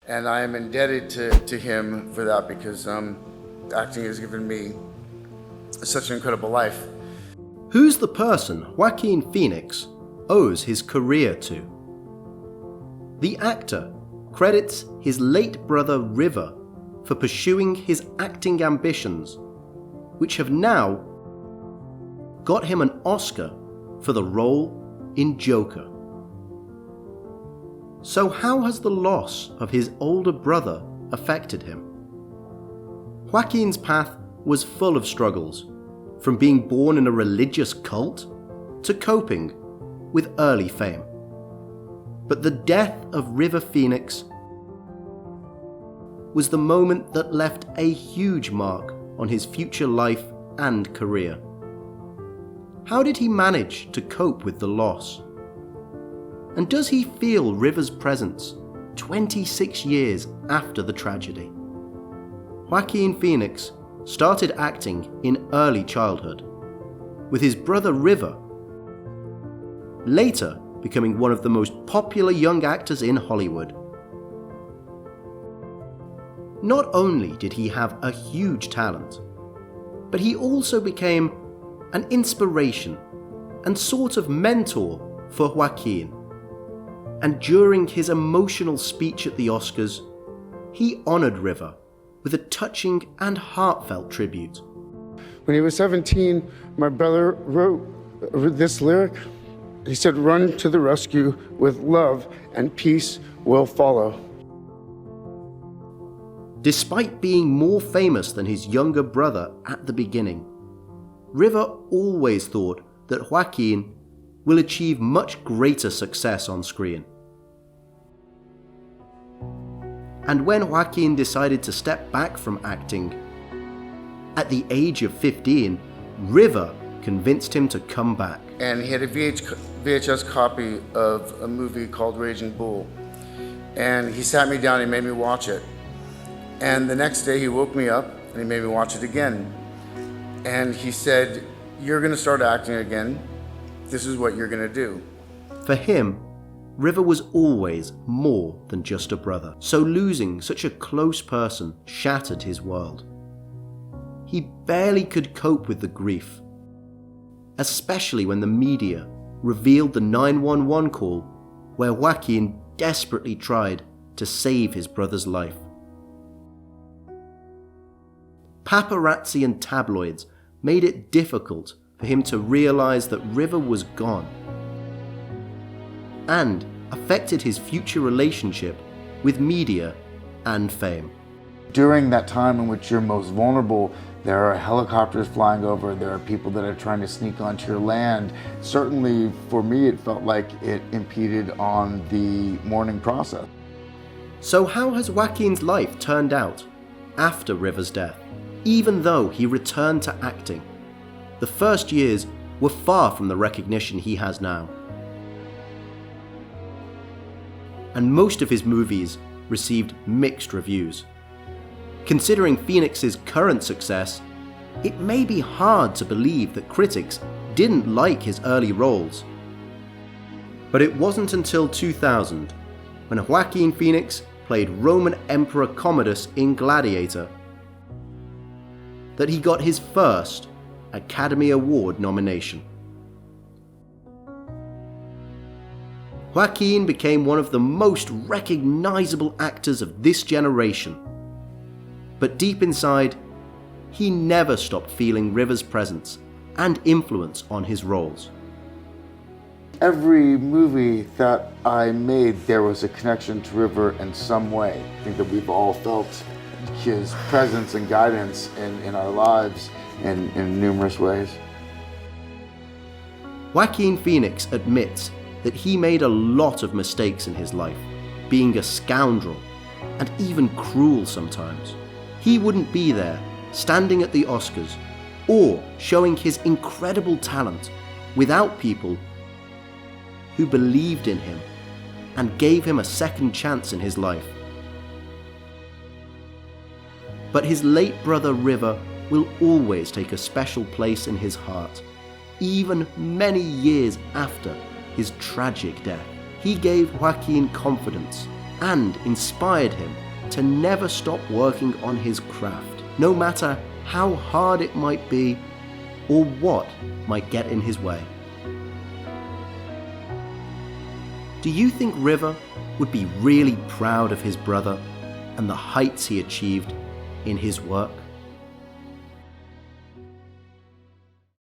And I am indebted to him for that because acting has given me such an incredible life. Who's the person Joaquin Phoenix owes his career to? The actor credits his late brother River for pursuing his acting ambitions, which have now got him an Oscar for the role in Joker. So how has the loss of his older brother affected him? Joaquin's path was full of struggles, from being born in a religious cult to coping with early fame. But the death of River Phoenix was the moment that left a huge mark on his future life and career. How did he manage to cope with the loss? And does he feel River's presence 26 years after the tragedy? Joaquin Phoenix started acting in early childhood, with his brother River later becoming one of the most popular young actors in Hollywood. Not only did he have a huge talent, but he also became an inspiration and sort of mentor for Joaquin. And during his emotional speech at the Oscars, he honored River with a touching and heartfelt tribute. When he was 17, my brother wrote this lyric. He said, "Run to the rescue with love and peace will follow." Despite being more famous than his younger brother at the beginning, River always thought that Joaquin will achieve much greater success on screen. And when Joaquin decided to step back from acting, at the age of 15, River convinced him to come back. And he had a VHS copy of a movie called Raging Bull. And he sat me down and he made me watch it. And the next day he woke me up and he made me watch it again. And he said, "You're gonna start acting again. This is what you're gonna do." For him, River was always more than just a brother, so losing such a close person shattered his world. He barely could cope with the grief, especially when the media revealed the 911 call where Joaquin desperately tried to save his brother's life. Paparazzi and tabloids made it difficult for him to realize that River was gone, and affected his future relationship with media and fame. During that time in which you're most vulnerable, there are helicopters flying over, there are people that are trying to sneak onto your land. Certainly for me, it felt like it impeded on the mourning process. So how has Joaquin's life turned out after River's death? Even though he returned to acting, the first years were far from the recognition he has now. And most of his movies received mixed reviews. Considering Phoenix's current success, it may be hard to believe that critics didn't like his early roles. But it wasn't until 2000, when Joaquin Phoenix played Roman Emperor Commodus in Gladiator, that he got his first Academy Award nomination. Joaquin became one of the most recognizable actors of this generation. But deep inside, he never stopped feeling River's presence and influence on his roles. Every movie that I made, there was a connection to River in some way. I think that we've all felt his presence and guidance in our lives in numerous ways. Joaquin Phoenix admits that he made a lot of mistakes in his life, being a scoundrel and even cruel sometimes. He wouldn't be there, standing at the Oscars, or showing his incredible talent without people who believed in him and gave him a second chance in his life. But his late brother River will always take a special place in his heart, even many years after his tragic death. He gave Joaquin confidence and inspired him to never stop working on his craft, no matter how hard it might be or what might get in his way. Do you think River would be really proud of his brother and the heights he achieved in his work?